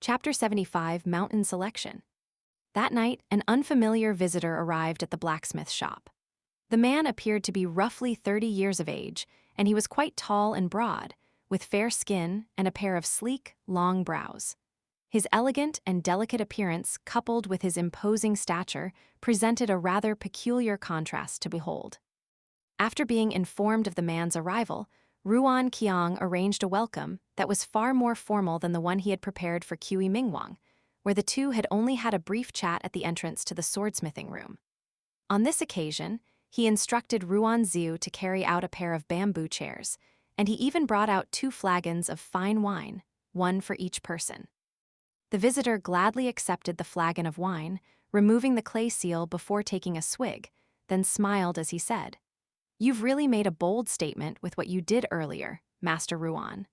Chapter 75, Mountain Selection. That night, an unfamiliar visitor arrived at the blacksmith shop. The man appeared to be roughly 30 years of age, and he was quite tall and broad, with fair skin and a pair of sleek, long brows. His elegant and delicate appearance, coupled with his imposing stature, presented a rather peculiar contrast to behold. After being informed of the man's arrival, Ruan Qiang arranged a welcome that was far more formal than the one he had prepared for Qi Mingwang, where the two had only had a brief chat at the entrance to the swordsmithing room. On this occasion, he instructed Ruan Xiu to carry out a pair of bamboo chairs, and he even brought out 2 flagons of fine wine, one for each person. The visitor gladly accepted the flagon of wine, removing the clay seal before taking a swig, then smiled as he said, "You've really made a bold statement with what you did earlier, Master Ruan.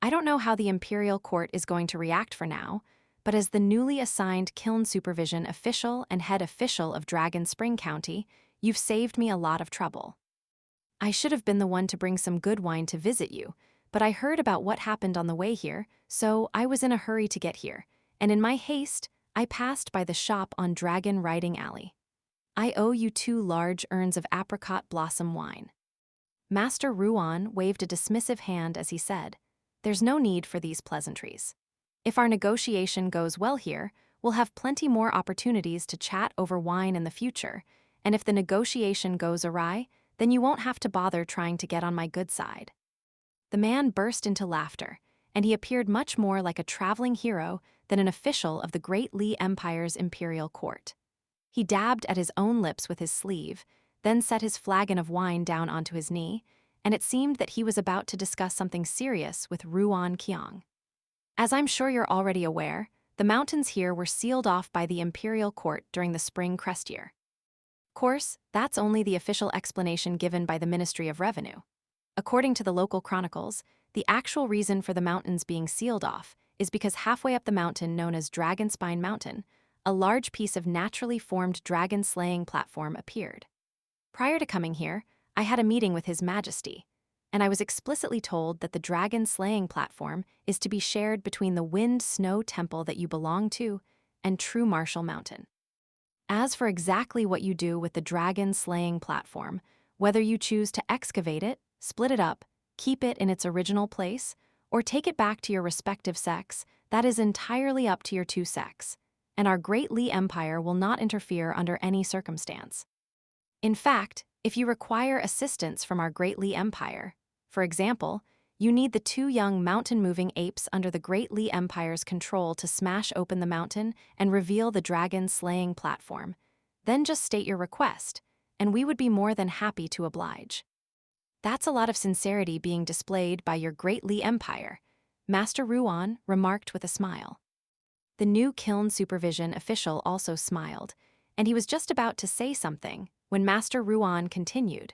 I don't know how the Imperial Court is going to react for now, but as the newly assigned Kiln Supervision official and head official of Dragon Spring County, you've saved me a lot of trouble. I should have been the one to bring some good wine to visit you, but I heard about what happened on the way here, so I was in a hurry to get here, and in my haste, I passed by the shop on Dragon Riding Alley. I owe you 2 large urns of apricot blossom wine." Master Ruan waved a dismissive hand as he said, "There's no need for these pleasantries. If our negotiation goes well here, we'll have plenty more opportunities to chat over wine in the future, and if the negotiation goes awry, then you won't have to bother trying to get on my good side." The man burst into laughter, and he appeared much more like a traveling hero than an official of the Great Li Empire's imperial court. He dabbed at his own lips with his sleeve, then set his flagon of wine down onto his knee, and it seemed that he was about to discuss something serious with Ruan Qiang. "As I'm sure you're already aware, the mountains here were sealed off by the imperial court during the spring crest year. Of course, that's only the official explanation given by the Ministry of Revenue. According to the local chronicles, the actual reason for the mountains being sealed off is because halfway up the mountain known as Dragonspine Mountain, a large piece of naturally formed dragon-slaying platform appeared. Prior to coming here, I had a meeting with His Majesty, and I was explicitly told that the dragon-slaying platform is to be shared between the Wind Snow Temple that you belong to and True Marshall Mountain. As for exactly what you do with the dragon-slaying platform, whether you choose to excavate it, split it up, keep it in its original place, or take it back to your respective sects, that is entirely up to your 2 sects, and our Great Li Empire will not interfere under any circumstance. In fact, if you require assistance from our Great Li Empire, for example, you need the 2 young mountain-moving apes under the Great Li Empire's control to smash open the mountain and reveal the dragon-slaying platform, then just state your request, and we would be more than happy to oblige." "That's a lot of sincerity being displayed by your Great Li Empire," Master Ruan remarked with a smile. The new Kiln Supervision official also smiled, and he was just about to say something when Master Ruan continued.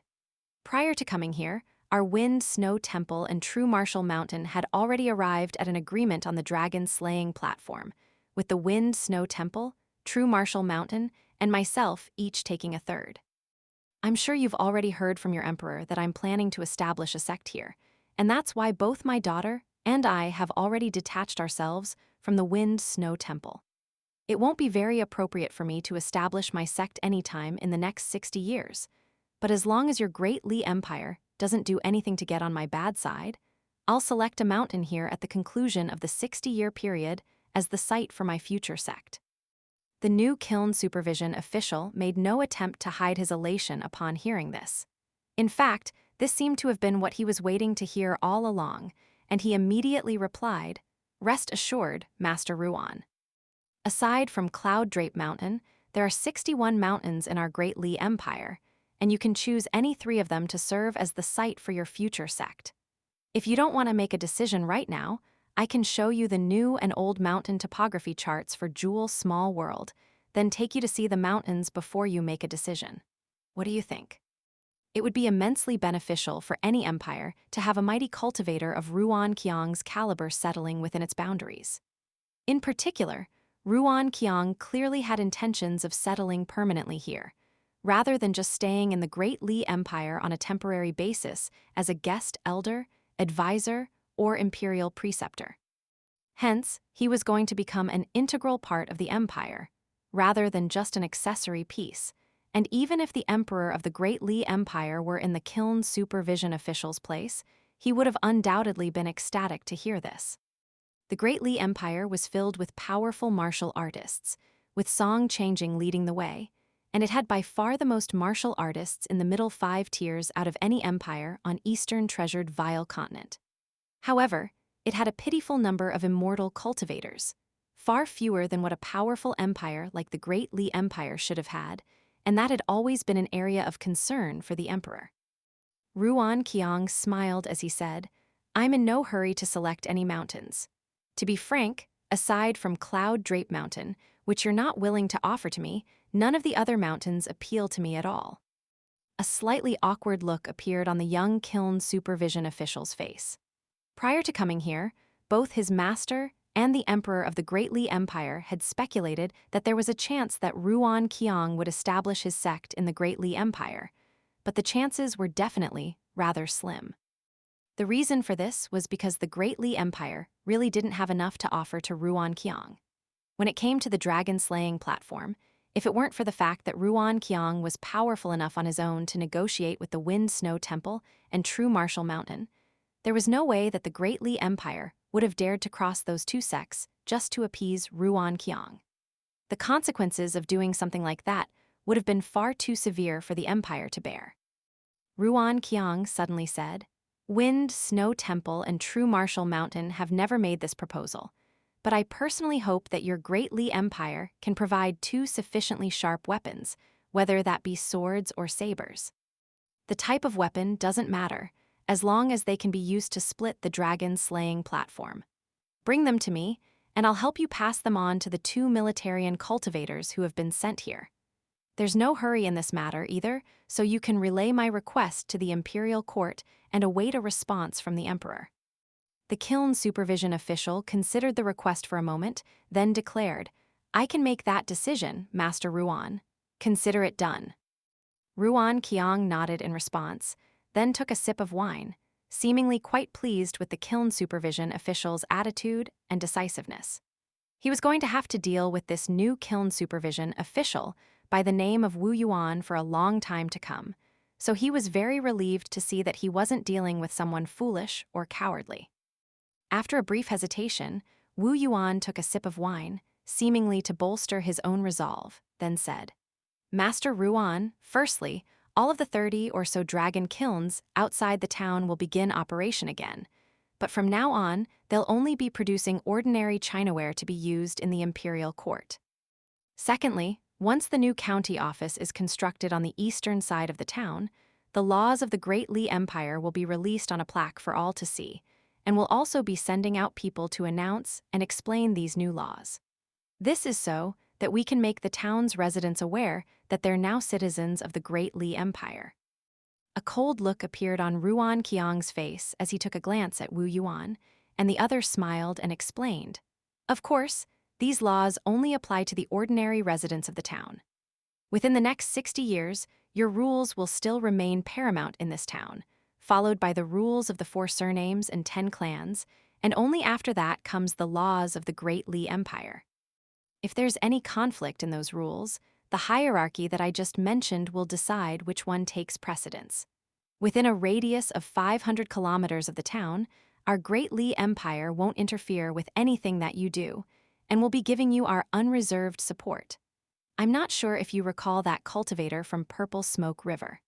"Prior to coming here, our Wind Snow Temple and True Marshall Mountain had already arrived at an agreement on the dragon-slaying platform, with the Wind Snow Temple, True Marshall Mountain, and myself each taking a third. I'm sure you've already heard from your emperor that I'm planning to establish a sect here, and that's why both my daughter and I have already detached ourselves from the Wind Snow Temple. It won't be very appropriate for me to establish my sect anytime in the next 60 years, but as long as your Great Li Empire doesn't do anything to get on my bad side, I'll select a mountain here at the conclusion of the 60-year period as the site for my future sect." The new Kiln Supervision official made no attempt to hide his elation upon hearing this. In fact, this seemed to have been what he was waiting to hear all along, and he immediately replied, "Rest assured, Master Ruan. Aside from Cloud Drape Mountain, there are 61 mountains in our Great Li Empire, and you can choose any 3 of them to serve as the site for your future sect. If you don't want to make a decision right now, I can show you the new and old mountain topography charts for Jewel Small World, then take you to see the mountains before you make a decision. What do you think? It would be immensely beneficial for any empire to have a mighty cultivator of Ruan Qiang's caliber settling within its boundaries. In particular, Ruan Qiang clearly had intentions of settling permanently here, rather than just staying in the Great Li Empire on a temporary basis as a guest elder, advisor, or imperial preceptor. Hence, he was going to become an integral part of the empire, rather than just an accessory piece. And even if the emperor of the Great Li Empire were in the Kiln supervision official's place, he would have undoubtedly been ecstatic to hear this. The Great Li Empire was filled with powerful martial artists, with Song Changjing leading the way, and it had by far the most martial artists in the middle 5 tiers out of any empire on Eastern treasured Vile continent. However, it had a pitiful number of immortal cultivators, far fewer than what a powerful empire like the Great Li Empire should have had, and that had always been an area of concern for the emperor. Ruan Qiang smiled as he said, "I'm in no hurry to select any mountains. To be frank, aside from Cloud Drape Mountain, which you're not willing to offer to me, none of the other mountains appeal to me at all." A slightly awkward look appeared on the young Kiln supervision official's face. Prior to coming here, both his master and the emperor of the Great Li Empire had speculated that there was a chance that Ruan Qiang would establish his sect in the Great Li Empire, but the chances were definitely rather slim. The reason for this was because the Great Li Empire really didn't have enough to offer to Ruan Qiang. When it came to the dragon-slaying platform, if it weren't for the fact that Ruan Qiang was powerful enough on his own to negotiate with the Wind Snow Temple and True Martial Mountain, there was no way that the Great Li Empire would have dared to cross those two sects just to appease Ruan Qiang. The consequences of doing something like that would have been far too severe for the empire to bear. Ruan Qiang suddenly said, "Wind, Snow Temple, and True Martial Mountain have never made this proposal, but I personally hope that your Great Li Empire can provide 2 sufficiently sharp weapons, whether that be swords or sabers. The type of weapon doesn't matter, as long as they can be used to split the dragon-slaying platform. Bring them to me, and I'll help you pass them on to the 2 Militarian cultivators who have been sent here. There's no hurry in this matter either, so you can relay my request to the imperial court and await a response from the emperor." The Kiln supervision official considered the request for a moment, then declared, "I can make that decision, Master Ruan. Consider it done." Ruan Qiang nodded in response, then took a sip of wine, seemingly quite pleased with the Kiln supervision official's attitude and decisiveness. He was going to have to deal with this new Kiln supervision official by the name of Wu Yuan for a long time to come, so he was very relieved to see that he wasn't dealing with someone foolish or cowardly. After a brief hesitation, Wu Yuan took a sip of wine, seemingly to bolster his own resolve, then said, "Master Ruan, firstly, all of the 30 or so dragon kilns outside the town will begin operation again, but from now on, they'll only be producing ordinary chinaware to be used in the imperial court. Secondly, once the new county office is constructed on the eastern side of the town, the laws of the Great Li Empire will be released on a plaque for all to see, and will also be sending out people to announce and explain these new laws. This is so that we can make the town's residents aware that they're now citizens of the Great Li Empire." A cold look appeared on Ruan Qiang's face as he took a glance at Wu Yuan, and the other smiled and explained, "Of course, these laws only apply to the ordinary residents of the town. Within the next 60 years, your rules will still remain paramount in this town, followed by the rules of the 4 surnames and 10 clans, and only after that comes the laws of the Great Li Empire. If there's any conflict in those rules, the hierarchy that I just mentioned will decide which one takes precedence. Within a radius of 500 kilometers of the town, our Great Li Empire won't interfere with anything that you do, and will be giving you our unreserved support. I'm not sure if you recall that cultivator from Purple Smoke River.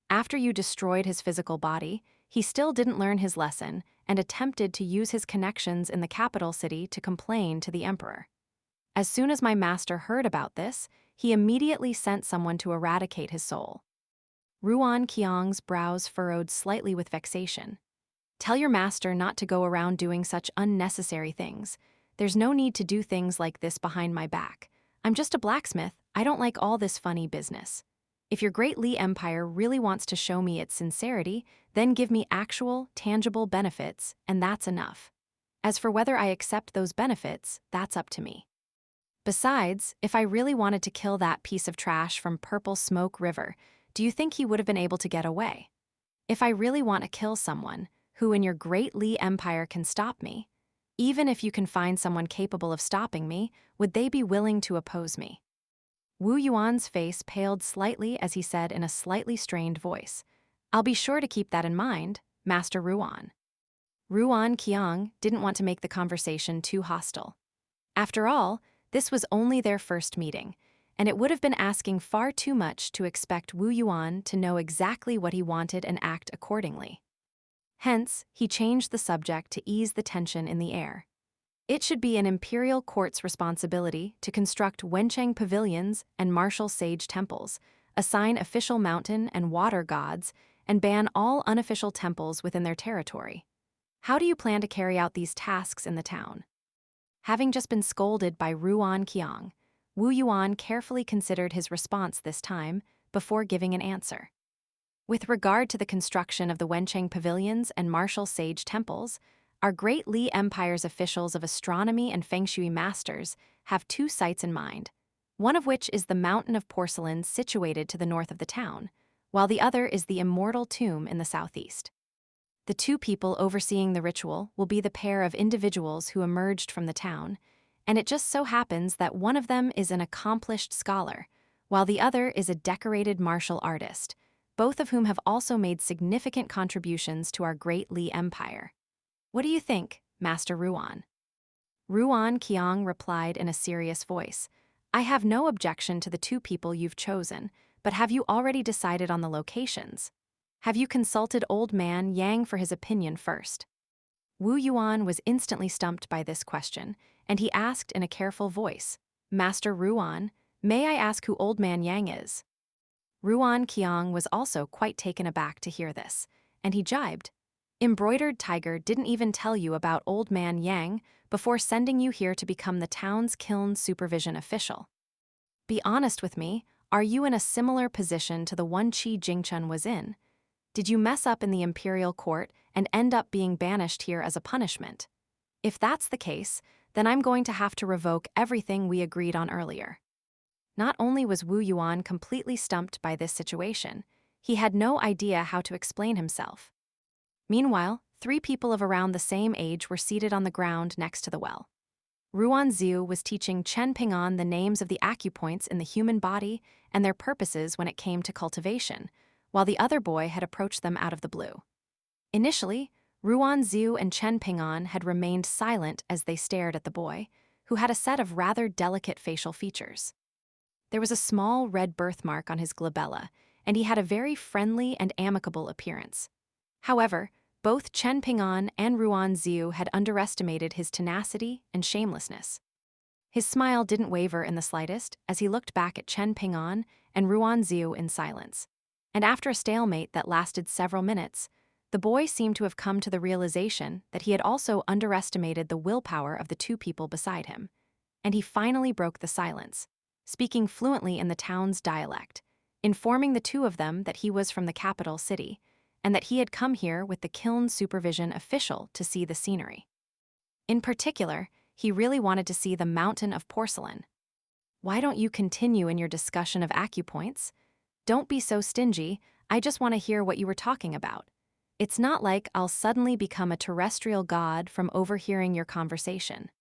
After you destroyed his physical body, he still didn't learn his lesson and attempted to use his connections in the capital city to complain to the emperor. As soon as my master heard about this, he immediately sent someone to eradicate his soul." Ruan Qiang's brows furrowed slightly with vexation. "Tell your master not to go around doing such unnecessary things. There's no need to do things like this behind my back. I'm just a blacksmith. I don't like all this funny business. If your Great Li Empire really wants to show me its sincerity, then give me actual, tangible benefits, and that's enough. As for whether I accept those benefits, that's up to me. Besides, if I really wanted to kill that piece of trash from Purple Smoke River, do you think he would have been able to get away? If I really want to kill someone, who in your Great Li Empire can stop me, Even if you can find someone capable of stopping me, would they be willing to oppose me? Wu Yuan's face paled slightly as he said in a slightly strained voice, I'll be sure to keep that in mind, Master Ruan. Ruan Qiang didn't want to make the conversation too hostile. After all, this was only their first meeting, and it would have been asking far too much to expect Wu Yuan to know exactly what he wanted and act accordingly. Hence, he changed the subject to ease the tension in the air. It should be an imperial court's responsibility to construct Wencheng pavilions and martial sage temples, assign official mountain and water gods, and ban all unofficial temples within their territory. How do you plan to carry out these tasks in the town? Having just been scolded by Ruan Qiang, Wu Yuan carefully considered his response this time before giving an answer. With regard to the construction of the Wencheng pavilions and martial sage temples, our great Li Empire's officials of astronomy and feng shui masters have two sites in mind, one of which is the Mountain of Porcelain situated to the north of the town, while the other is the Immortal Tomb in the southeast. The two people overseeing the ritual will be the pair of individuals who emerged from the town, and it just so happens that one of them is an accomplished scholar, while the other is a decorated martial artist, both of whom have also made significant contributions to our great Li Empire. What do you think, Master Ruan? Ruan Qiang replied in a serious voice, I have no objection to the two people you've chosen, but have you already decided on the locations? Have you consulted Old Man Yang for his opinion first? Wu Yuan was instantly stumped by this question, and he asked in a careful voice, Master Ruan, may I ask who Old Man Yang is? Ruan Qiang was also quite taken aback to hear this, and he jibed, Embroidered Tiger didn't even tell you about Old Man Yang before sending you here to become the town's kiln supervision official. Be honest with me, are you in a similar position to the one Qi Jingchen was in? Did you mess up in the imperial court and end up being banished here as a punishment? If that's the case, then I'm going to have to revoke everything we agreed on earlier. Not only was Wu Yuan completely stumped by this situation, he had no idea how to explain himself. Meanwhile, three people of around the same age were seated on the ground next to the well. Ruan Xiu was teaching Chen Ping'an the names of the acupoints in the human body and their purposes when it came to cultivation, while the other boy had approached them out of the blue. Initially, Ruan Xiu and Chen Ping'an had remained silent as they stared at the boy, who had a set of rather delicate facial features. There was a small red birthmark on his glabella, and he had a very friendly and amicable appearance. However, both Chen Ping'an and Ruan Xiu had underestimated his tenacity and shamelessness. His smile didn't waver in the slightest as he looked back at Chen Ping'an and Ruan Xiu in silence. And after a stalemate that lasted several minutes, the boy seemed to have come to the realization that he had also underestimated the willpower of the two people beside him. And he finally broke the silence, speaking fluently in the town's dialect, informing the two of them that he was from the capital city, and that he had come here with the kiln supervision official to see the scenery. In particular, he really wanted to see the Mountain of Porcelain. Why don't you continue in your discussion of acupoints? Don't be so stingy, I just want to hear what you were talking about. It's not like I'll suddenly become a terrestrial god from overhearing your conversation.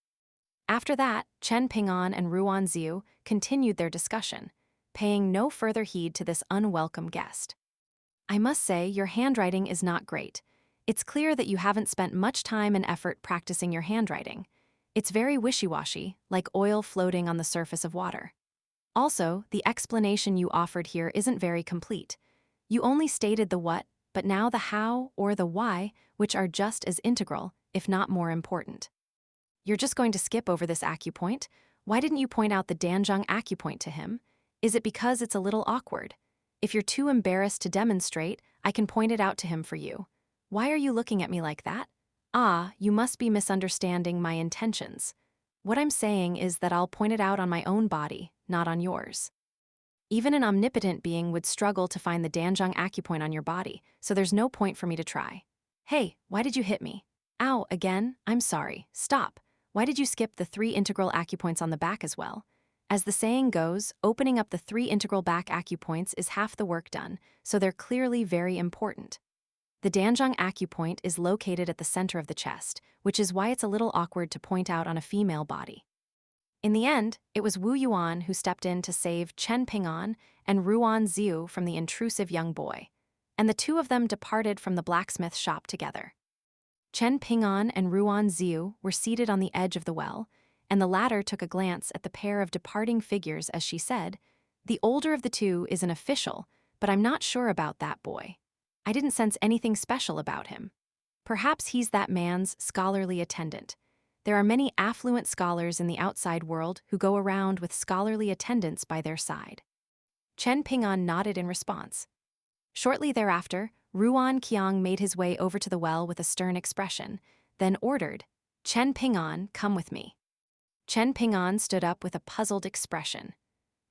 After that, Chen Ping'an and Ruan Xiu continued their discussion, paying no further heed to this unwelcome guest. I must say, your handwriting is not great. It's clear that you haven't spent much time and effort practicing your handwriting. It's very wishy-washy, like oil floating on the surface of water. Also, the explanation you offered here isn't very complete. You only stated the what, but now the how or the why, which are just as integral, if not more important. You're just going to skip over this acupoint? Why didn't you point out the Danzhong acupoint to him? Is it because it's a little awkward? If you're too embarrassed to demonstrate, I can point it out to him for you. Why are you looking at me like that? Ah, you must be misunderstanding my intentions. What I'm saying is that I'll point it out on my own body, not on yours. Even an omnipotent being would struggle to find the Danzhong acupoint on your body, so there's no point for me to try. Hey, why did you hit me? Ow, again? I'm sorry. Stop. Why did you skip the 3 integral acupoints on the back as well? As the saying goes, opening up the 3 integral back acupoints is half the work done, so they're clearly very important. The Danjiang acupoint is located at the center of the chest, which is why it's a little awkward to point out on a female body. In the end, it was Wu Yuan who stepped in to save Chen Ping'an and Ruan Xiu from the intrusive young boy, and the two of them departed from the blacksmith shop together. Chen Ping'an and Ruan Xiu were seated on the edge of the well, and the latter took a glance at the pair of departing figures as she said, "The older of the two is an official, but I'm not sure about that boy. I didn't sense anything special about him. Perhaps he's that man's scholarly attendant. There are many affluent scholars in the outside world who go around with scholarly attendants by their side." Chen Ping'an nodded in response. Shortly thereafter, Ruan Qiang made his way over to the well with a stern expression, then ordered, "Chen Ping'an, come with me." Chen Ping'an stood up with a puzzled expression.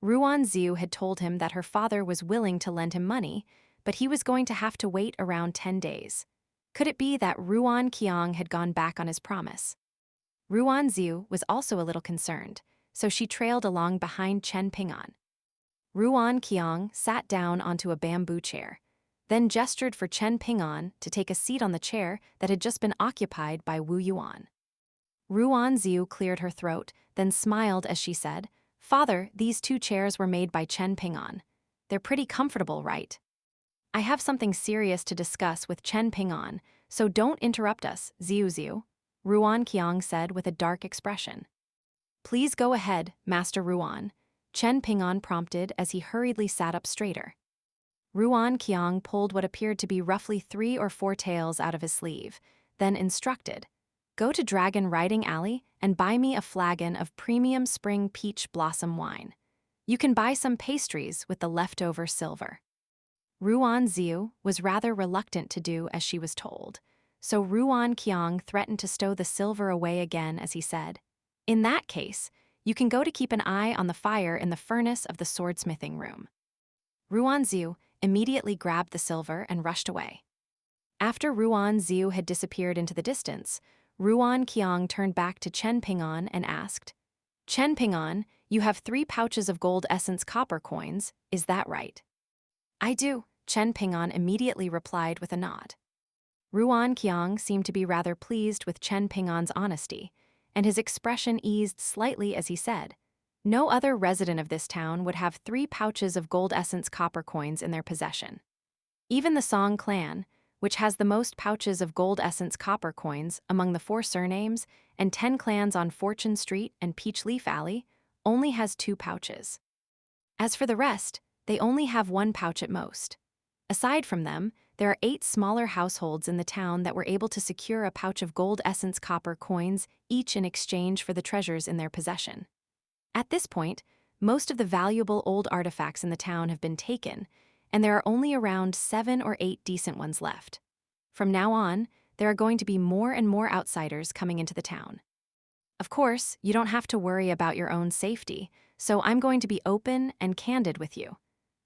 Ruan Xiu had told him that her father was willing to lend him money, but he was going to have to wait around 10 days. Could it be that Ruan Qiang had gone back on his promise? Ruan Xiu was also a little concerned, so she trailed along behind Chen Ping'an. Ruan Qiang sat down onto a bamboo chair, then gestured for Chen Ping'an to take a seat on the chair that had just been occupied by Wu Yuan. Ruan Xiu cleared her throat, then smiled as she said, "Father, these two chairs were made by Chen Ping'an. They're pretty comfortable, right? I have something serious to discuss with Chen Ping'an, so don't interrupt us, Xiu Xiu," Ruan Qiang said with a dark expression. "Please go ahead, Master Ruan," Chen Ping'an prompted as he hurriedly sat up straighter. Ruan Qiang pulled what appeared to be roughly 3 or 4 taels out of his sleeve, then instructed, "Go to Dragon Riding Alley and buy me a flagon of premium spring peach blossom wine. You can buy some pastries with the leftover silver." Ruan Xiu was rather reluctant to do as she was told, so Ruan Qiang threatened to stow the silver away again as he said, "In that case, you can go to keep an eye on the fire in the furnace of the swordsmithing room." Ruan Xiu immediately grabbed the silver and rushed away. After Ruan Xiu had disappeared into the distance, Ruan Qiang turned back to Chen Ping'an and asked, "Chen Ping'an, you have 3 pouches of gold essence copper coins, is that right?" "I do," Chen Ping'an immediately replied with a nod. Ruan Qiang seemed to be rather pleased with Chen Ping'an's honesty, and his expression eased slightly as he said, "No other resident of this town would have 3 pouches of gold essence copper coins in their possession. Even the Song clan, which has the most pouches of gold essence copper coins among the 4 surnames and 10 clans on Fortune Street and Peachleaf Alley, only has 2 pouches. As for the rest, they only have 1 pouch at most. Aside from them, there are 8 smaller households in the town that were able to secure a pouch of gold essence copper coins each in exchange for the treasures in their possession. At this point, most of the valuable old artifacts in the town have been taken, and there are only around 7 or 8 decent ones left. From now on, there are going to be more and more outsiders coming into the town. Of course, you don't have to worry about your own safety, so I'm going to be open and candid with you.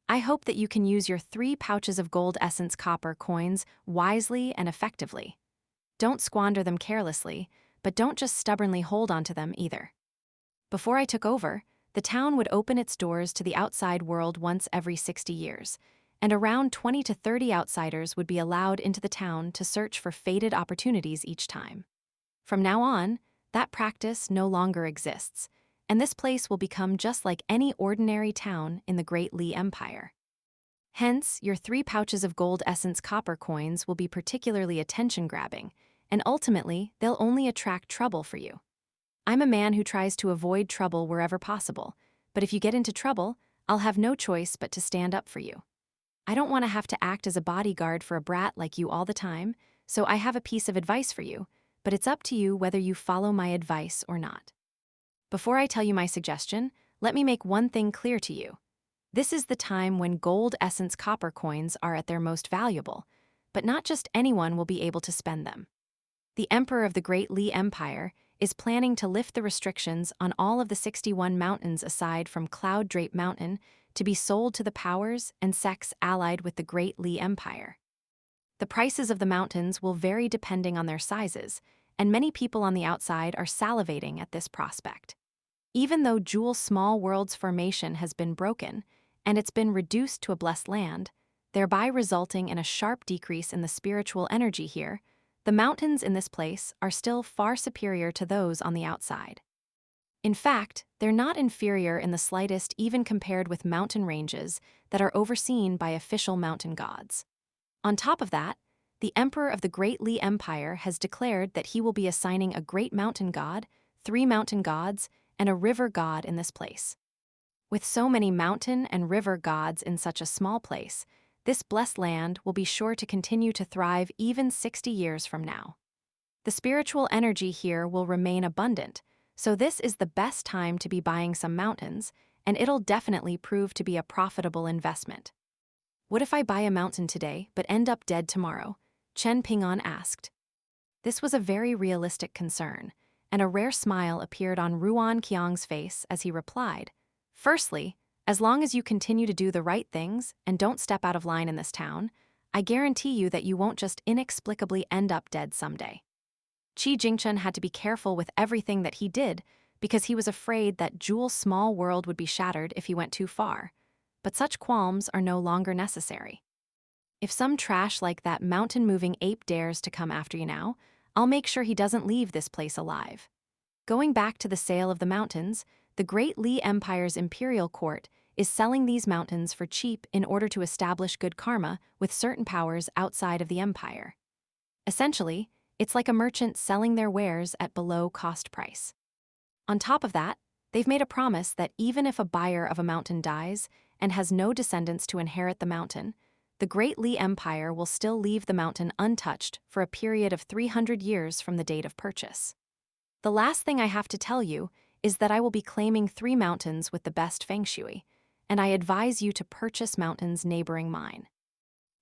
I hope that you can use your 3 pouches of gold essence copper coins wisely and effectively. Don't squander them carelessly, but don't just stubbornly hold onto them either. Before I took over, the town would open its doors to the outside world once every 60 years, and around 20 to 30 outsiders would be allowed into the town to search for fated opportunities each time. From now on, that practice no longer exists, and this place will become just like any ordinary town in the Great Li Empire. Hence, your 3 pouches of gold essence copper coins will be particularly attention-grabbing, and ultimately, they'll only attract trouble for you. I'm a man who tries to avoid trouble wherever possible, but if you get into trouble, I'll have no choice but to stand up for you. I don't want to have to act as a bodyguard for a brat like you all the time, so I have a piece of advice for you, but it's up to you whether you follow my advice or not. Before I tell you my suggestion, let me make one thing clear to you. This is the time when gold essence copper coins are at their most valuable, but not just anyone will be able to spend them. The Emperor of the Great Li Empire is planning to lift the restrictions on all of the 61 mountains aside from Cloud Drape Mountain to be sold to the powers and sects allied with the Great Li Empire. The prices of the mountains will vary depending on their sizes, and many people on the outside are salivating at this prospect. Even though Jewel Small World's formation has been broken, and it's been reduced to a blessed land, thereby resulting in a sharp decrease in the spiritual energy here, the mountains in this place are still far superior to those on the outside. In fact, they're not inferior in the slightest even compared with mountain ranges that are overseen by official mountain gods. On top of that, the emperor of the Great Li Empire has declared that he will be assigning a great mountain god, 3 mountain gods, and a river god in this place. With so many mountain and river gods in such a small place, this blessed land will be sure to continue to thrive even 60 years from now. The spiritual energy here will remain abundant, so this is the best time to be buying some mountains, and it'll definitely prove to be a profitable investment. What if I buy a mountain today but end up dead tomorrow? Chen Ping'an asked. This was a very realistic concern, and a rare smile appeared on Ruan Qiang's face as he replied, "Firstly, as long as you continue to do the right things and don't step out of line in this town, I guarantee you that you won't just inexplicably end up dead someday." Qi Jingchen had to be careful with everything that he did because he was afraid that Jewel's small world would be shattered if he went too far, but such qualms are no longer necessary. If some trash like that mountain-moving ape dares to come after you now, I'll make sure he doesn't leave this place alive. Going back to the sale of the mountains, the Great Li Empire's imperial court is selling these mountains for cheap in order to establish good karma with certain powers outside of the empire. Essentially, it's like a merchant selling their wares at below cost price. On top of that, they've made a promise that even if a buyer of a mountain dies and has no descendants to inherit the mountain, the Great Li Empire will still leave the mountain untouched for a period of 300 years from the date of purchase. The last thing I have to tell you is that I will be claiming 3 mountains with the best feng shui, and I advise you to purchase mountains neighboring mine.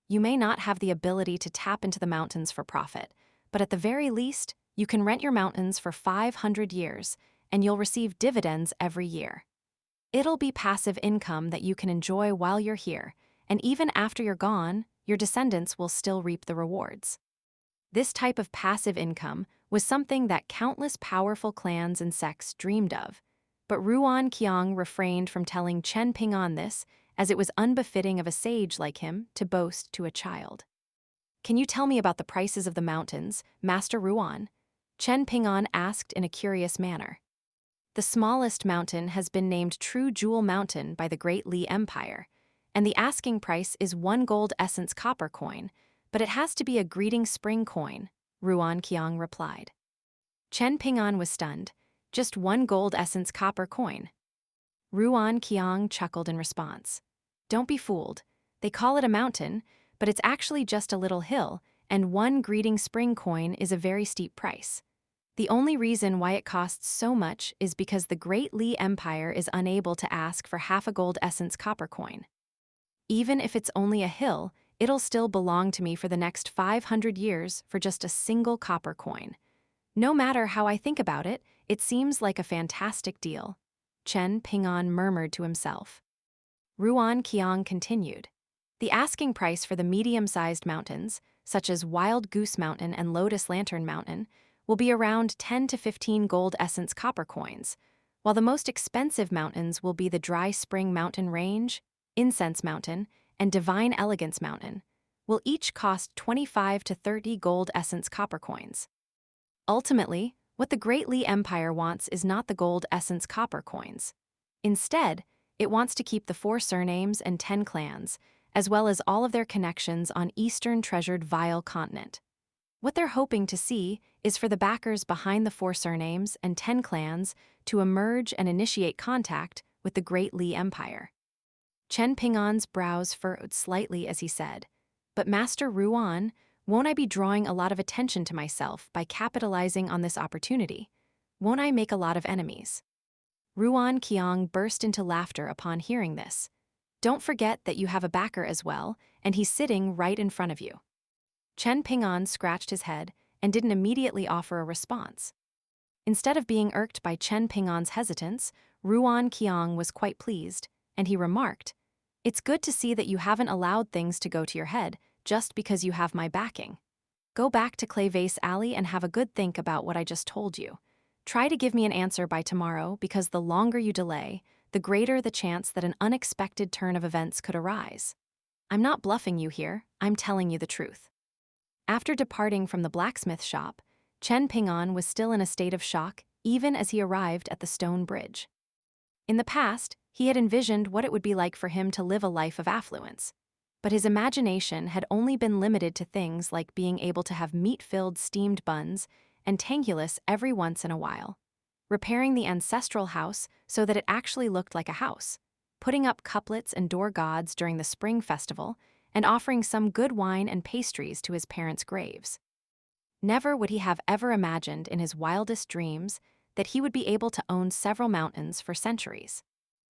You may not have the ability to tap into the mountains for profit, but at the very least, you can rent your mountains for 500 years, and you'll receive dividends every year. It'll be passive income that you can enjoy while you're here, and even after you're gone, your descendants will still reap the rewards. This type of passive income was something that countless powerful clans and sects dreamed of, but Ruan Qiang refrained from telling Chen Ping'an this, as it was unbefitting of a sage like him to boast to a child. "Can you tell me about the prices of the mountains, Master Ruan?" Chen Ping'an asked in a curious manner. The smallest mountain has been named True Jewel Mountain by the Great Li Empire, and the asking price is 1 gold essence copper coin, but it has to be a greeting spring coin, Ruan Qiang replied. Chen Ping'an was stunned. Just 1 gold essence copper coin. Ruan Qiang chuckled in response. "Don't be fooled. They call it a mountain, but it's actually just a little hill, and 1 greeting spring coin is a very steep price. The only reason why it costs so much is because the Great Li Empire is unable to ask for half a gold essence copper coin. Even if it's only a hill, it'll still belong to me for the next 500 years for just a single copper coin. No matter how I think about it, it seems like a fantastic deal," Chen Ping'an murmured to himself. Ruan Qiang continued. "The asking price for the medium-sized mountains, such as Wild Goose Mountain and Lotus Lantern Mountain, will be around 10 to 15 gold essence copper coins, while the most expensive mountains will be the Dry Spring Mountain Range, Incense Mountain, and Divine Elegance Mountain, will each cost 25 to 30 gold essence copper coins. Ultimately, what the Great Li Empire wants is not the gold essence copper coins. Instead, it wants to keep the 4 surnames and 10 clans, as well as all of their connections on Eastern Treasured Vile Continent. What they're hoping to see is for the backers behind the 4 surnames and 10 clans to emerge and initiate contact with the Great Li Empire." Chen Ping'an's brows furrowed slightly as he said, "But Master Ruan, won't I be drawing a lot of attention to myself by capitalizing on this opportunity? Won't I make a lot of enemies?" Ruan Qiang burst into laughter upon hearing this. "Don't forget that you have a backer as well, and he's sitting right in front of you." Chen Ping'an scratched his head and didn't immediately offer a response. Instead of being irked by Chen Ping'an's hesitance, Ruan Qiang was quite pleased, and he remarked, "It's good to see that you haven't allowed things to go to your head just because you have my backing. Go back to Clay Vase Alley and have a good think about what I just told you. Try to give me an answer by tomorrow, because the longer you delay, the greater the chance that an unexpected turn of events could arise." I'm not bluffing you here, I'm telling you the truth. After departing from the blacksmith shop, Chen Ping'an was still in a state of shock even as he arrived at the stone bridge. In the past, he had envisioned what it would be like for him to live a life of affluence. But his imagination had only been limited to things like being able to have meat-filled steamed buns and tangulis every once in a while, repairing the ancestral house so that it actually looked like a house, putting up couplets and door gods during the spring festival, and offering some good wine and pastries to his parents' graves. Never would he have ever imagined in his wildest dreams that he would be able to own several mountains for centuries.